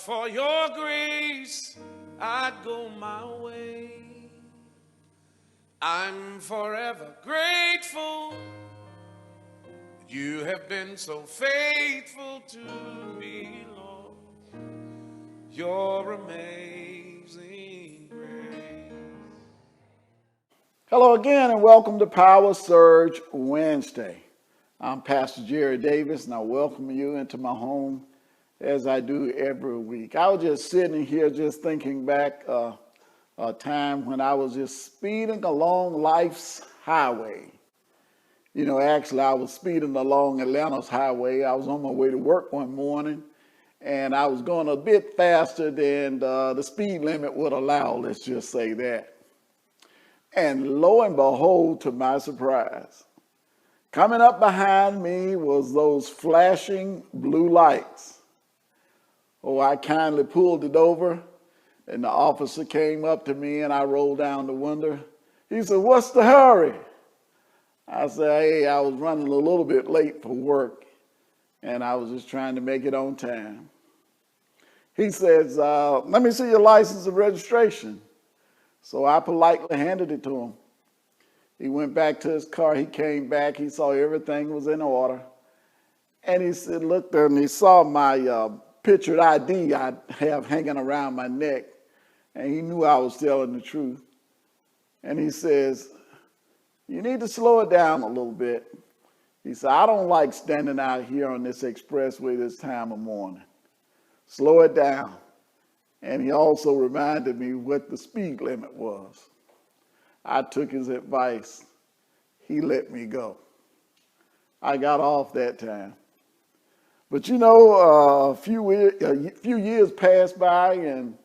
for your grace, I'd go my way. I'm forever grateful. You have been so faithful to me, Lord. Your amazing grace. Hello again and welcome to Power Surge Wednesday. I'm Pastor Jerry Davis and I welcome you into my home as I do every week. I was just sitting here just thinking back a time when I was just speeding along life's highway. Actually I was speeding along Atlanta's highway. I was on my way to work one morning and I was going a bit faster than the speed limit would allow, let's just say that. And lo and behold, to my surprise, coming up behind me was those flashing blue lights. Oh, I kindly pulled it over, and the officer came up to me, and I rolled down the window. He said, "What's the hurry?" I said, "Hey, I was running a little bit late for work, and I was just trying to make it on time." He says, "Let me see your license and registration." So I politely handed it to him. He went back to his car. He came back. He saw everything was in order. And he said, looked there and he saw my pictured ID I have hanging around my neck. And he knew I was telling the truth. And he says, "You need to slow it down a little bit." He said, "I don't like standing out here on this expressway this time of morning. Slow it down." And he also reminded me what the speed limit was. I took his advice. He let me go. I got off that time. But a few years passed by and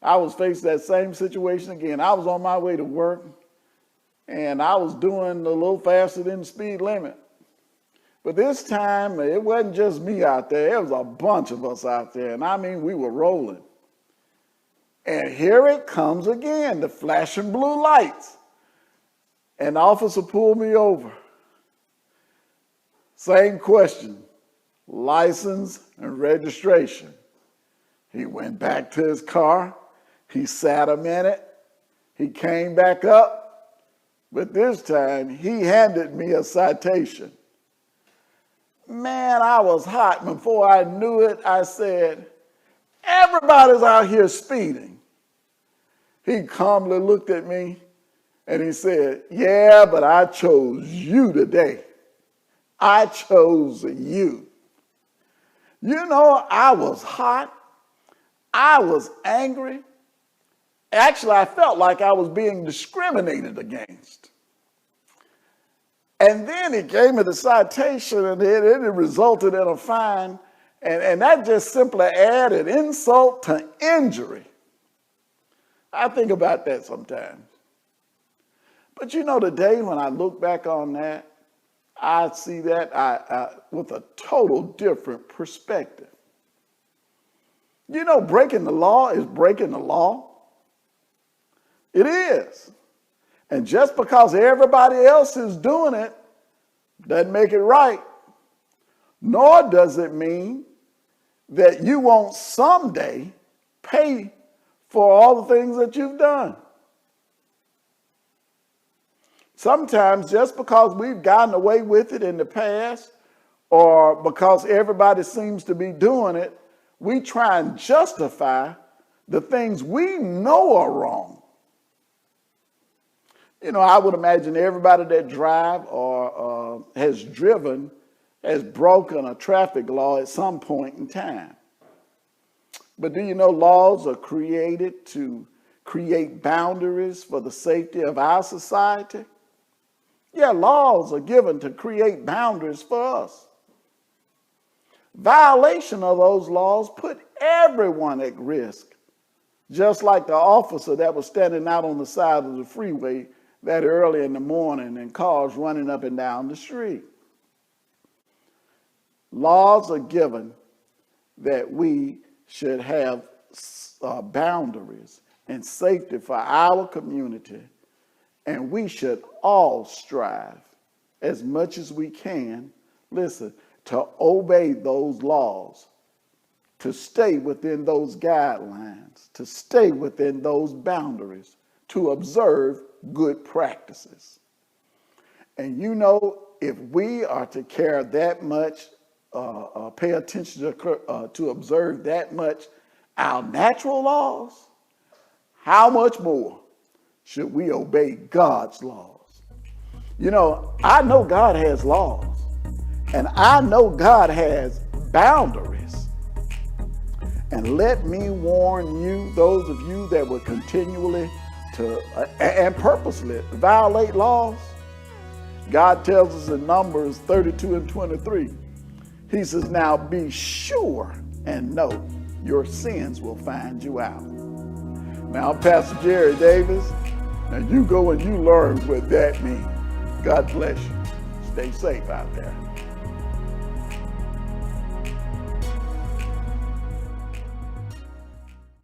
I was faced that same situation again. I was on my way to work and I was doing a little faster than the speed limit. But this time, it wasn't just me out there. There was a bunch of us out there. And I mean, we were rolling. And here it comes again, the flashing blue lights. And the officer pulled me over. Same question, license and registration. He went back to his car. He sat a minute. He came back up. But this time, he handed me a citation. Man, I was hot. Before I knew it, I said, "Everybody's out here speeding." He calmly looked at me and he said, "Yeah, but I chose you today. I chose you." I was hot. I was angry. Actually, I felt like I was being discriminated against. And then he gave me the citation and it resulted in a fine. And that just simply added insult to injury. I think about that sometimes. But today when I look back on that, I see that with a total different perspective. Breaking the law is breaking the law. It is. And just because everybody else is doing it doesn't make it right. Nor does it mean that you won't someday pay for all the things that you've done. Sometimes just because we've gotten away with it in the past or because everybody seems to be doing it, we try and justify the things we know are wrong. I would imagine everybody that drive or has driven has broken a traffic law at some point in time. But do you know laws are created to create boundaries for the safety of our society? Yeah, laws are given to create boundaries for us. Violation of those laws put everyone at risk, just like the officer that was standing out on the side of the freeway that early in the morning and cars running up and down the street. Laws are given that we should have boundaries and safety for our community, and we should all strive as much as we can, listen, to obey those laws to stay within those guidelines, to stay within those boundaries, to observe good practices. And you know, if we are to care that much, pay attention to observe that much our natural laws, how much more should we obey God's laws? You know, I know God has laws, and I know God has boundaries. And let me warn you, those of you that would continually and purposely violate laws, God tells us in Numbers 32 and 23, he says, now be sure and know your sins will find you out. Now, I'm Pastor Jerry Davis. Now you go and you learn what that means. God bless you. Stay safe out there.